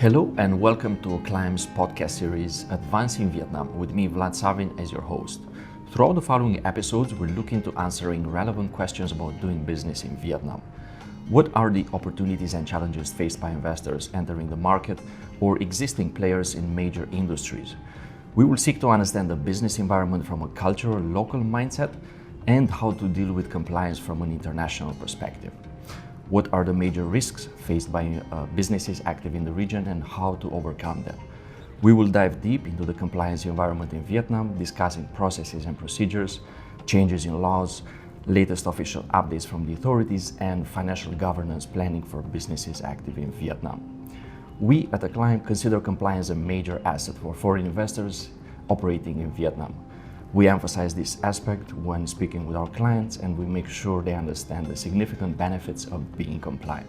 Hello and welcome to Climb's podcast series Advancing Vietnam with me, Vlad Savin, as your host. Throughout the following episodes, we're looking to answering relevant questions about doing business in Vietnam. What are the opportunities and challenges faced by investors entering the market or existing players in major industries? We will seek to understand the business environment from a cultural, local mindset and how to deal with compliance from an international perspective. What are the major risks faced by businesses active in the region and how to overcome them? We will dive deep into the compliance environment in Vietnam, discussing processes and procedures, changes in laws, latest official updates from the authorities, and financial governance planning for businesses active in Vietnam. We at Acclaim consider compliance a major asset for foreign investors operating in Vietnam. We emphasize this aspect when speaking with our clients, and we make sure they understand the significant benefits of being compliant.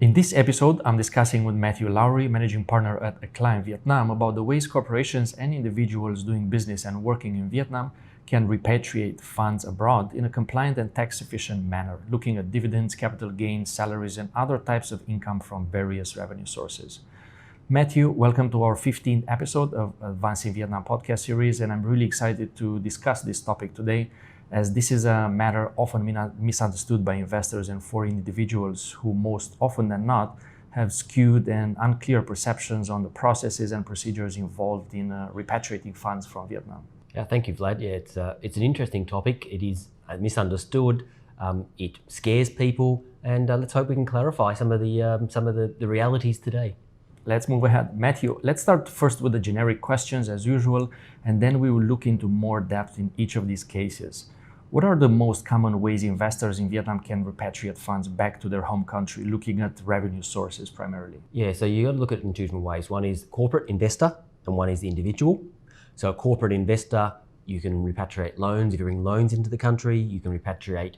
In this episode, I'm discussing with Matthew Lowry, managing partner at Acclaim Vietnam, about the ways corporations and individuals doing business and working in Vietnam can repatriate funds abroad in a compliant and tax-efficient manner, looking at dividends, capital gains, salaries, and other types of income from various revenue sources. Matthew, welcome to our 15th episode of Advancing Vietnam podcast series, and I'm really excited to discuss this topic today, as this is a matter often misunderstood by investors and foreign individuals who most often than not have skewed and unclear perceptions on the processes and procedures involved in repatriating funds from Vietnam. Yeah, thank you, Vlad. Yeah, it's an interesting topic. It is misunderstood. It scares people, and let's hope we can clarify some of the realities today. Let's move ahead. Matthew, let's start first with the generic questions as usual, and then we will look into more depth in each of these cases. What are the most common ways investors in Vietnam can repatriate funds back to their home country, looking at revenue sources primarily? Yeah, so you got to look at it in two different ways. One is corporate investor, and one is the individual. So a corporate investor, you can repatriate loans. If you bring loans into the country, you can repatriate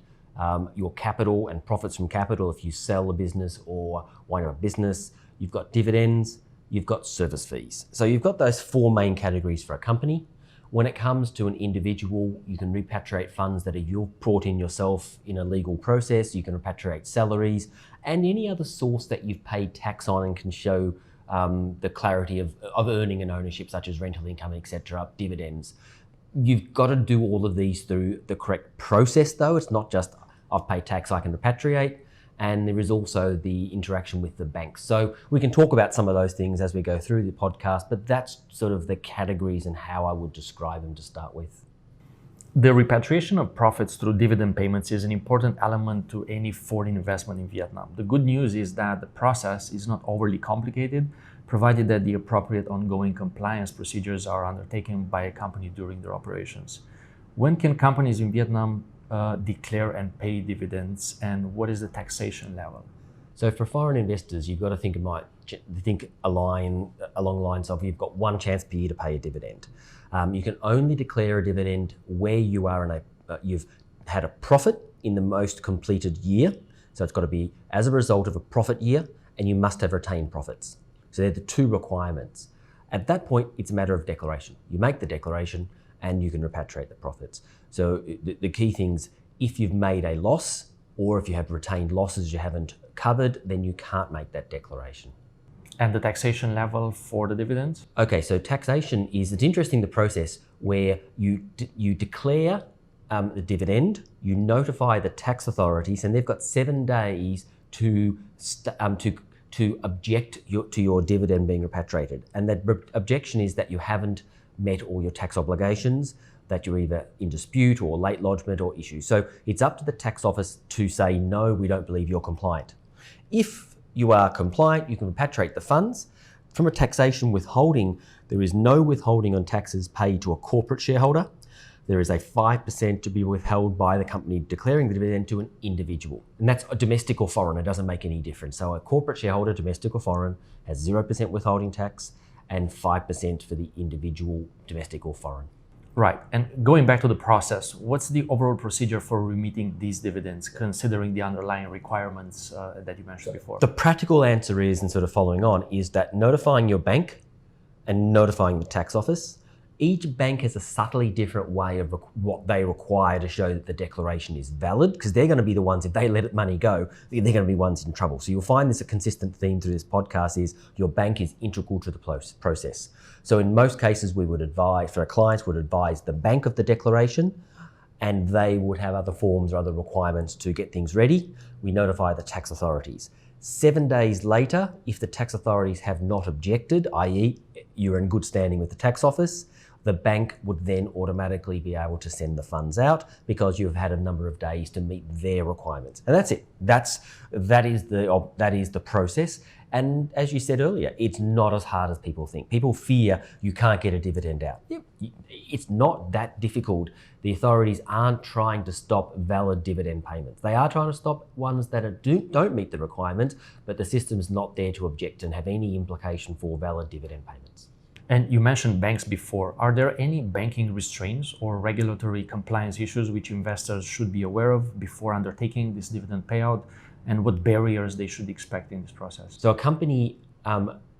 your capital and profits from capital if you sell a business or wind up a business. You've got dividends, you've got service fees. So you've got those four main categories for a company. When it comes to an individual, you can repatriate funds that you've brought in yourself in a legal process. You can repatriate salaries and any other source that you've paid tax on and can show the clarity of earning and ownership, such as rental income, etc., dividends. You've got to do all of these through the correct process, though. It's not just I've paid tax, I can repatriate. And there is also the interaction with the banks. So we can talk about some of those things as we go through the podcast, but that's sort of the categories and how I would describe them to start with. The repatriation of profits through dividend payments is an important element to any foreign investment in Vietnam. The good news is that the process is not overly complicated, provided that the appropriate ongoing compliance procedures are undertaken by a company during their operations. When can companies in Vietnam declare and pay dividends, and what is the taxation level? So for foreign investors, you've got to think along the lines of you've got one chance per year to pay a dividend. You can only declare a dividend where you are you've had a profit in the most completed year. So it's got to be as a result of a profit year, and you must have retained profits. So they're the two requirements. At that point, it's a matter of declaration. You make the declaration and you can repatriate the profits. So the key things, if you've made a loss or if you have retained losses you haven't covered, then you can't make that declaration. And the taxation level for the dividends? Okay, so taxation it's interesting, the process where you declare the dividend, you notify the tax authorities, and they've got 7 days to object to your dividend being repatriated. And that objection is that you haven't met all your tax obligations, that you're either in dispute or late lodgement or issue. So it's up to the tax office to say, no, we don't believe you're compliant. If you are compliant, you can repatriate the funds. From a taxation withholding, there is no withholding on taxes paid to a corporate shareholder. There is a 5% to be withheld by the company declaring the dividend to an individual. And that's domestic or foreign, it doesn't make any difference. So a corporate shareholder, domestic or foreign, has 0% withholding tax and 5% for the individual, domestic or foreign. Right, and going back to the process, what's the overall procedure for remitting these dividends, considering the underlying requirements that you mentioned before? The practical answer is, and sort of following on, is that notifying your bank and notifying the tax office Each bank has a subtly different way of what they require to show that the declaration is valid, because they're going to be the ones, if they let money go, they're going to be ones in trouble. So you'll find this a consistent theme through this podcast is your bank is integral to the process. So in most cases, we would advise, for our clients, would advise the bank of the declaration, and they would have other forms or other requirements to get things ready. We notify the tax authorities. 7 days later, if the tax authorities have not objected, i.e. you're in good standing with the tax office, the bank would then automatically be able to send the funds out because you've had a number of days to meet their requirements. And that's it. That is the process. And as you said earlier, it's not as hard as people think. People fear you can't get a dividend out. It's not that difficult. The authorities aren't trying to stop valid dividend payments. They are trying to stop ones that don't meet the requirements, but the system's not there to object and have any implication for valid dividend payments. And you mentioned banks before. Are there any banking restraints or regulatory compliance issues which investors should be aware of before undertaking this dividend payout, and what barriers they should expect in this process? So a company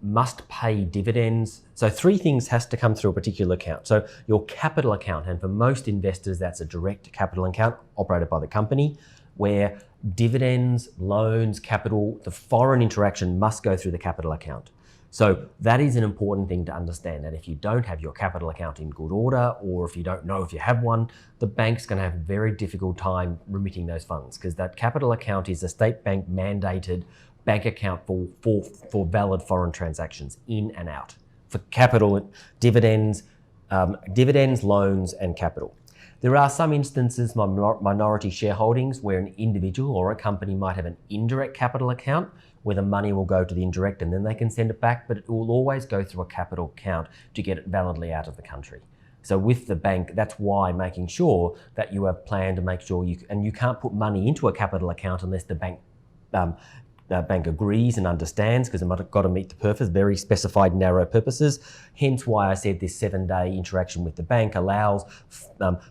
must pay dividends. So 3 things has to come through a particular account. So your capital account, and for most investors, that's a direct capital account operated by the company, where dividends, loans, capital, the foreign interaction must go through the capital account. So that is an important thing to understand, that if you don't have your capital account in good order, or if you don't know if you have one, the bank's going to have a very difficult time remitting those funds, because that capital account is a state bank mandated bank account for valid foreign transactions in and out, for capital, dividends, loans and capital. There are some instances, minority shareholdings, where an individual or a company might have an indirect capital account where the money will go to the indirect and then they can send it back, but it will always go through a capital account to get it validly out of the country. So with the bank, that's why making sure that you have planned to make sure you can't put money into a capital account unless the bank agrees and understands, because it might have got to meet the purpose, very specified narrow purposes. Hence why I said this 7-day interaction with the bank allows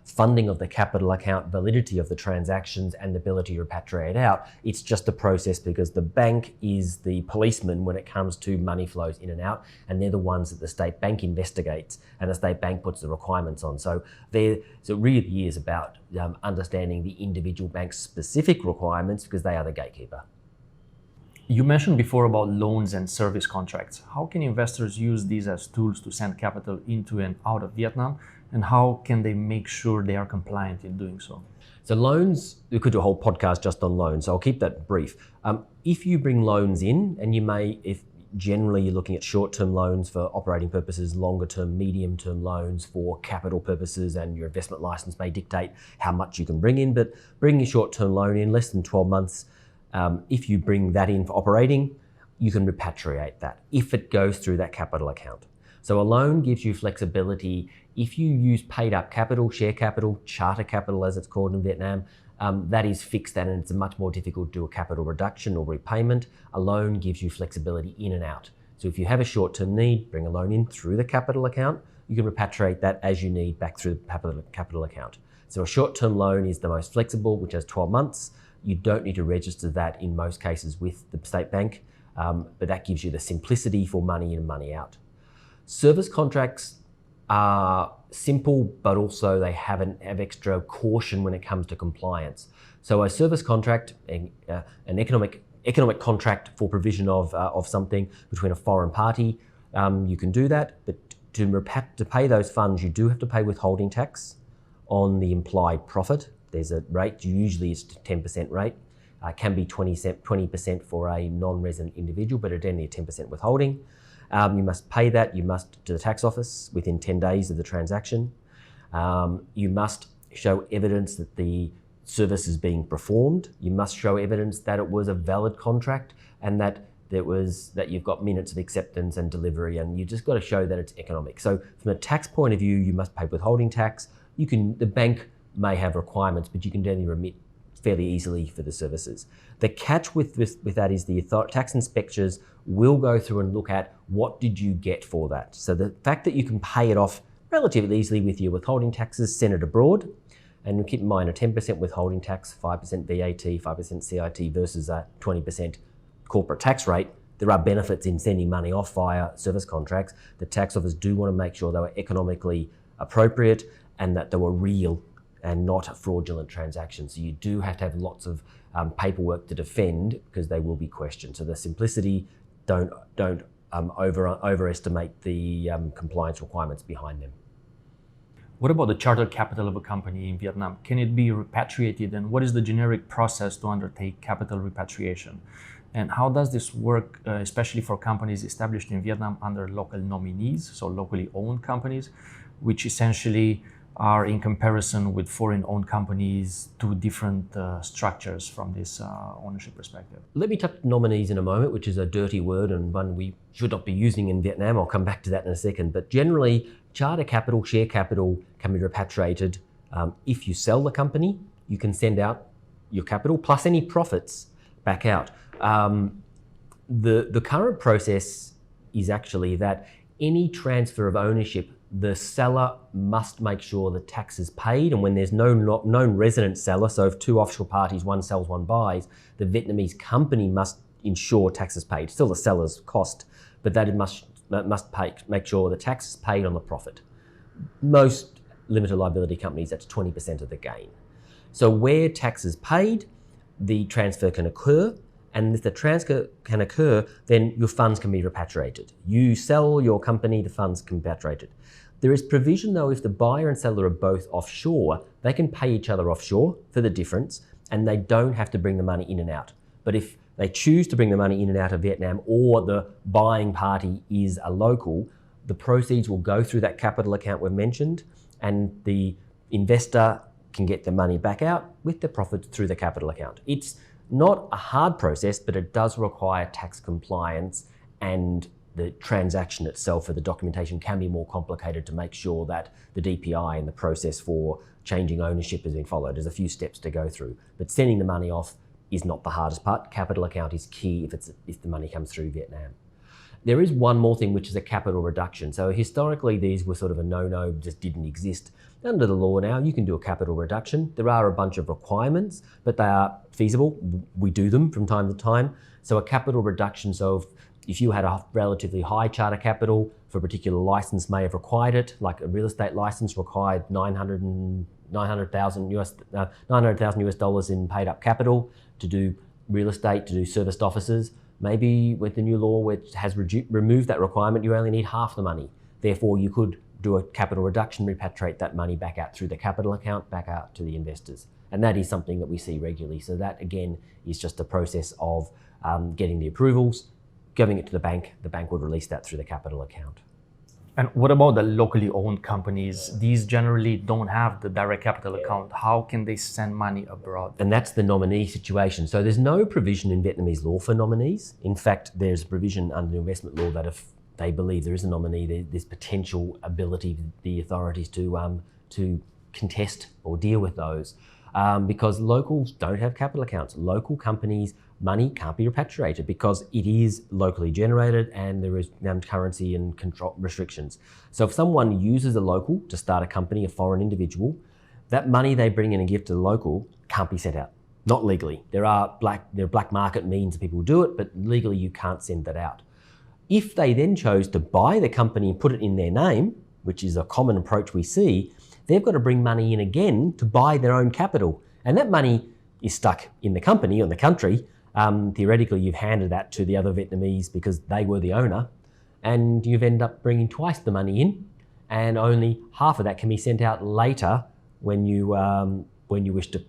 funding of the capital account, validity of the transactions and the ability to repatriate out. It's just a process because the bank is the policeman when it comes to money flows in and out, and they're the ones that the state bank investigates and the state bank puts the requirements on. So it really is about understanding the individual bank's specific requirements, because they are the gatekeeper. You mentioned before about loans and service contracts. How can investors use these as tools to send capital into and out of Vietnam? And how can they make sure they are compliant in doing so? So loans, we could do a whole podcast just on loans, so I'll keep that brief. If you bring loans in, and if generally you're looking at short-term loans for operating purposes, longer-term, medium-term loans for capital purposes, and your investment license may dictate how much you can bring in, but bring your short-term loan in less than 12 months, if you bring that in for operating, you can repatriate that if it goes through that capital account. So a loan gives you flexibility. If you use paid up capital, share capital, charter capital as it's called in Vietnam, that is fixed, and it's much more difficult to do a capital reduction or repayment. A loan gives you flexibility in and out. So if you have a short-term need, bring a loan in through the capital account, you can repatriate that as you need back through the capital account. So a short-term loan is the most flexible, which has 12 months. You don't need to register that in most cases with the state bank, but that gives you the simplicity for money in and money out. Service contracts are simple, but also they have extra caution when it comes to compliance. So a service contract, an economic contract for provision of something between a foreign party, you can do that, but to pay those funds, you do have to pay withholding tax on the implied profit. There's a rate, usually it's 10% rate. Can be 20% for a non-resident individual, but it's only a 10% withholding. You must pay that, to the tax office within 10 days of the transaction. You must show evidence that the service is being performed. You must show evidence that it was a valid contract and that you've got minutes of acceptance and delivery, and you just got to show that it's economic. So from a tax point of view, you must pay withholding tax. The bank may have requirements, but you can only remit fairly easily for the services. The catch with that is the tax inspectors will go through and look at what did you get for that. So the fact that you can pay it off relatively easily with your withholding taxes sent it abroad, and keep in mind a 10% withholding tax, 5% VAT, 5% CIT versus a 20% corporate tax rate, there are benefits in sending money off via service contracts. The tax office do want to make sure they were economically appropriate and that they were real and not fraudulent transactions. So you do have to have lots of paperwork to defend because they will be questioned. So the simplicity, don't overestimate the compliance requirements behind them. What about the chartered capital of a company in Vietnam? Can it be repatriated, and what is the generic process to undertake capital repatriation? And how does this work, especially for companies established in Vietnam under local nominees, so locally owned companies, which essentially are, in comparison with foreign-owned companies, two different structures from this ownership perspective? Let me touch nominees in a moment, which is a dirty word and one we should not be using in Vietnam. I'll come back to that in a second. But generally, charter capital, share capital can be repatriated. If you sell the company, you can send out your capital plus any profits back out. The current process is actually that any transfer of ownership, the seller must make sure the tax is paid, and when there's no known resident seller, so if two offshore parties, one sells, one buys, the Vietnamese company must ensure tax is paid. Still the seller's cost, but that it must make sure the tax is paid on the profit. Most limited liability companies, that's 20% of the gain. So where tax is paid, the transfer can occur, and if the transfer can occur, then your funds can be repatriated. You sell your company, the funds can be repatriated. There is provision though, if the buyer and seller are both offshore, they can pay each other offshore for the difference, and they don't have to bring the money in and out. But if they choose to bring the money in and out of Vietnam, or the buying party is a local, the proceeds will go through that capital account we've mentioned, and the investor can get the money back out with the profits through the capital account. It's not a hard process, but it does require tax compliance, and the transaction itself or the documentation can be more complicated to make sure that the DPI and the process for changing ownership has been followed. There's a few steps to go through, but sending the money off is not the hardest part. Capital account is key if the money comes through Vietnam. There is one more thing, which is a capital reduction. So historically, these were sort of a no-no, just didn't exist. Under the law now, you can do a capital reduction. There are a bunch of requirements, but they are feasible. We do them from time to time. So a capital reduction, so if you had a relatively high charter capital for a particular license may have required it, like a real estate license required $900,000 US dollars in paid up capital to do real estate, to do serviced offices. Maybe with the new law, which has removed that requirement, you only need half the money. Therefore, you could do a capital reduction, repatriate that money back out through the capital account, back out to the investors. And that is something that we see regularly. So that, again, is just a process of getting the approvals, giving it to the bank would release that through the capital account. And what about the locally owned companies? These generally don't have the direct capital account. How can they send money abroad? And that's the nominee situation. So there's no provision in Vietnamese law for nominees. In fact, there's a provision under the investment law that if they believe there is a nominee, there's potential ability for the authorities to contest or deal with those. Because locals don't have capital accounts. Local companies' money can't be repatriated because it is locally generated and there is currency and control restrictions. So if someone uses a local to start a company, a foreign individual, that money they bring in and give to the local can't be sent out. Not legally. There are black market means people do it, but legally you can't send that out. If they then chose to buy the company and put it in their name, which is a common approach we see, they've got to bring money in again to buy their own capital. And that money is stuck in the company or in the country. Theoretically, you've handed that to the other Vietnamese because they were the owner, and you've ended up bringing twice the money in, and only half of that can be sent out later when you wish to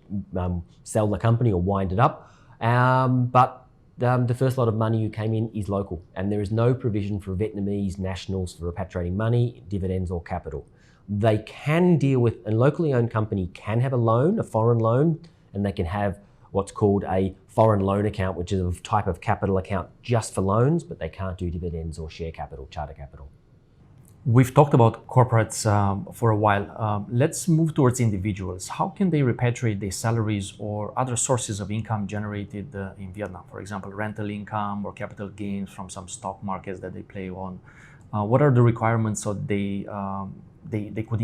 sell the company or wind it up. But the first lot of money you came in is local, and there is no provision for Vietnamese nationals for repatriating money, dividends or capital. They can deal with, a locally owned company can have a loan, a foreign loan, and they can have what's called a foreign loan account, which is a type of capital account just for loans, but they can't do dividends or share capital, charter capital. We've talked about corporates for a while. Let's move towards individuals. How can they repatriate their salaries or other sources of income generated in Vietnam? For example, rental income or capital gains from some stock markets that they play on. What are the requirements so they could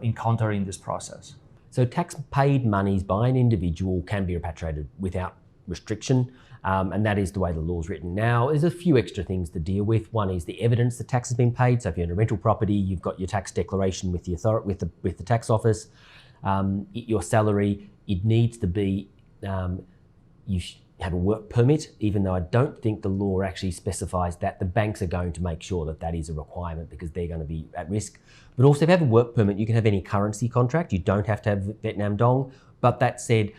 encounter in this process? So tax paid monies by an individual can be repatriated without restriction, and that is the way the law is written. Now, there's a few extra things to deal with. One is the evidence that tax has been paid. So if you're in a rental property, you've got your tax declaration with the tax office. Your salary, it needs to be, you have a work permit, even though I don't think the law actually specifies that. The banks are going to make sure that that is a requirement because they're going to be at risk. But also if you have a work permit, you can have any currency contract. You don't have to have Vietnam dong. But that said,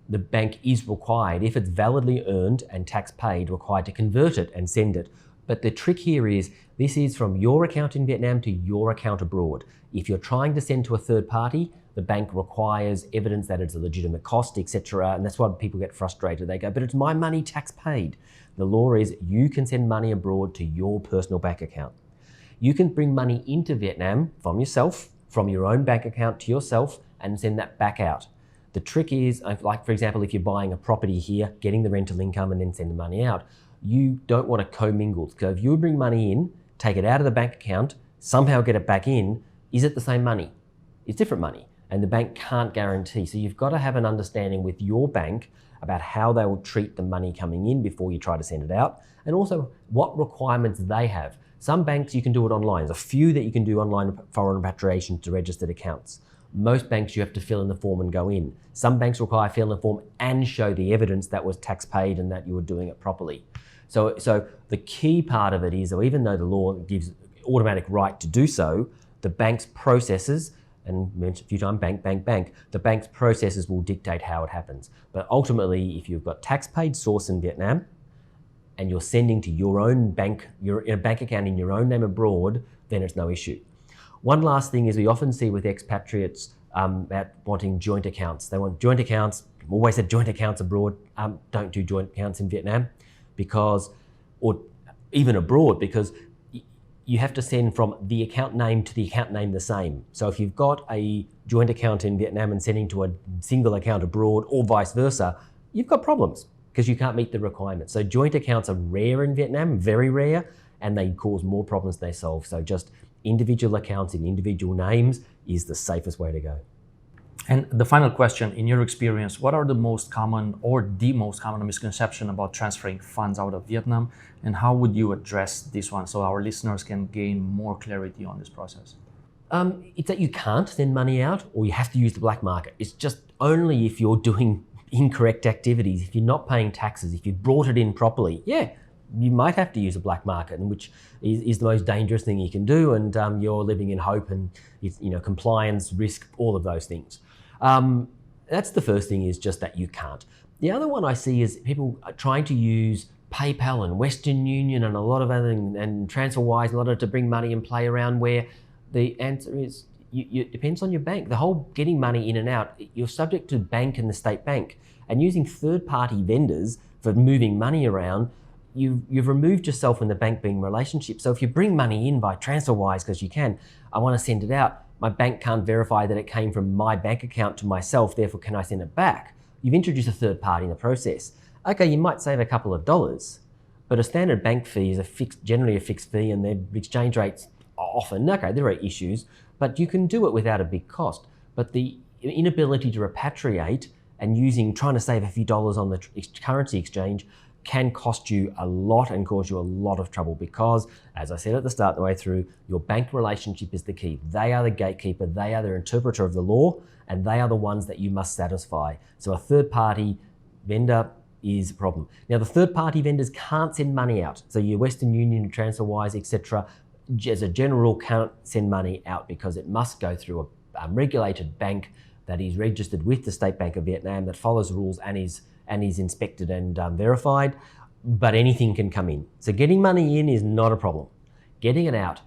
the bank is required, if it's validly earned and tax paid, required to convert it and send it. But the trick here is, this is from your account in Vietnam to your account abroad. If you're trying to send to a third party, the bank requires evidence that it's a legitimate cost, etc. And that's why people get frustrated. They go, but it's my money, tax paid. The law is you can send money abroad to your personal bank account. You can bring money into Vietnam from yourself, from your own bank account to yourself, and send that back out. The trick is, like for example, if you're buying a property here, getting the rental income and then send the money out, you don't want to commingle. So if you bring money in, take it out of the bank account, somehow get it back in, is it the same money? It's different money, and the bank can't guarantee. So you've got to have an understanding with your bank about how they will treat the money coming in before you try to send it out, and also what requirements they have. Some banks you can do it online. There's a few that you can do online foreign repatriation to registered accounts. Most banks you have to fill in the form and go in. Some banks require fill in the form and show the evidence that was tax paid and that you were doing it properly. So the key part of it is, so even though the law gives automatic right to do so, the bank's processes, and mentioned a few times, bank, the bank's processes will dictate how it happens. But ultimately, if you've got tax paid source in Vietnam and you're sending to your own bank, you're in a bank account in your own name abroad, then it's no issue. One last thing is we often see with expatriates about wanting joint accounts. They want joint accounts. I've always said joint accounts abroad. Don't do joint accounts in Vietnam or even abroad, because you have to send from the account name to the account name the same. So if you've got a joint account in Vietnam and sending to a single account abroad or vice versa, you've got problems because you can't meet the requirements. So joint accounts are rare in Vietnam, very rare, and they cause more problems than they solve. So just individual accounts in individual names is the safest way to go. And the final question, in your experience, what are the most common misconception about transferring funds out of Vietnam, and how would you address this one so our listeners can gain more clarity on this process? It's that you can't send money out or you have to use the black market. It's just only if you're doing incorrect activities, if you're not paying taxes, if you've brought it in properly, you might have to use a black market, which is the most dangerous thing you can do, and you're living in hope and compliance, risk, all of those things. That's the first thing, is just that you can't. The other one I see is people are trying to use PayPal and Western Union and a lot of other, and TransferWise, a lot of to bring money and play around, where the answer is it depends on your bank. The whole getting money in and out, you're subject to bank and the state bank, and using third-party vendors for moving money around, you've removed yourself from the bank-being relationship. So if you bring money in by TransferWise because you can, I want to send it out, my bank can't verify that it came from my bank account to myself, therefore can I send it back? You've introduced a third party in the process. Okay, you might save a couple of dollars, but a standard bank fee is generally a fixed fee, and their exchange rates are often, okay, there are issues, but you can do it without a big cost. But the inability to repatriate and trying to save a few dollars on the currency exchange can cost you a lot and cause you a lot of trouble, because, as I said at the start, the way through, your bank relationship is the key. They are the gatekeeper, they are the interpreter of the law, and they are the ones that you must satisfy. So a third-party vendor is a problem. Now, the third-party vendors can't send money out. So your Western Union, TransferWise, etc., as a general rule, can't send money out because it must go through a regulated bank that is registered with the State Bank of Vietnam, that follows the rules and is inspected and verified, but anything can come in. So getting money in is not a problem. Getting it out,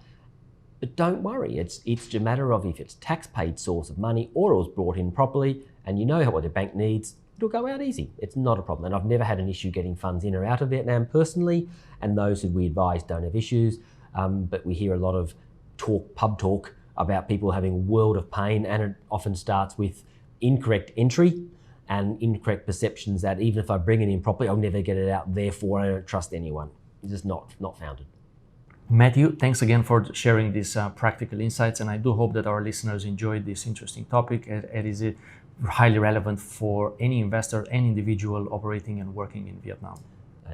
but don't worry, it's a matter of if it's tax-paid source of money or it was brought in properly and you know what the bank needs, it'll go out easy. It's not a problem. And I've never had an issue getting funds in or out of Vietnam personally, and those who we advise don't have issues. But we hear a lot of pub talk about people having a world of pain, and it often starts with incorrect entry and incorrect perceptions that even if I bring it in properly, I'll never get it out, therefore I don't trust anyone. It's just not founded. Matthew, thanks again for sharing these practical insights, and I do hope that our listeners enjoyed this interesting topic. It is highly relevant for any investor and individual operating and working in Vietnam.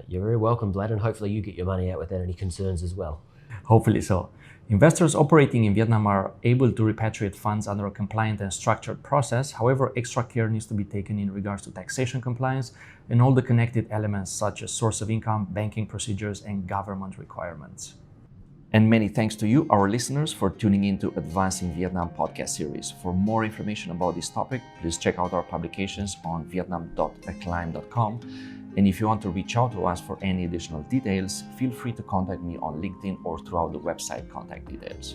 You're very welcome, Vlad, and hopefully you get your money out without any concerns as well. Hopefully so. Investors operating in Vietnam are able to repatriate funds under a compliant and structured process. However, extra care needs to be taken in regards to taxation compliance and all the connected elements such as source of income, banking procedures, and government requirements. And many thanks to you, our listeners, for tuning in to Advancing Vietnam podcast series. For more information about this topic, please check out our publications on vietnam.acclaim.com. And if you want to reach out to us for any additional details, feel free to contact me on LinkedIn or throughout the website contact details.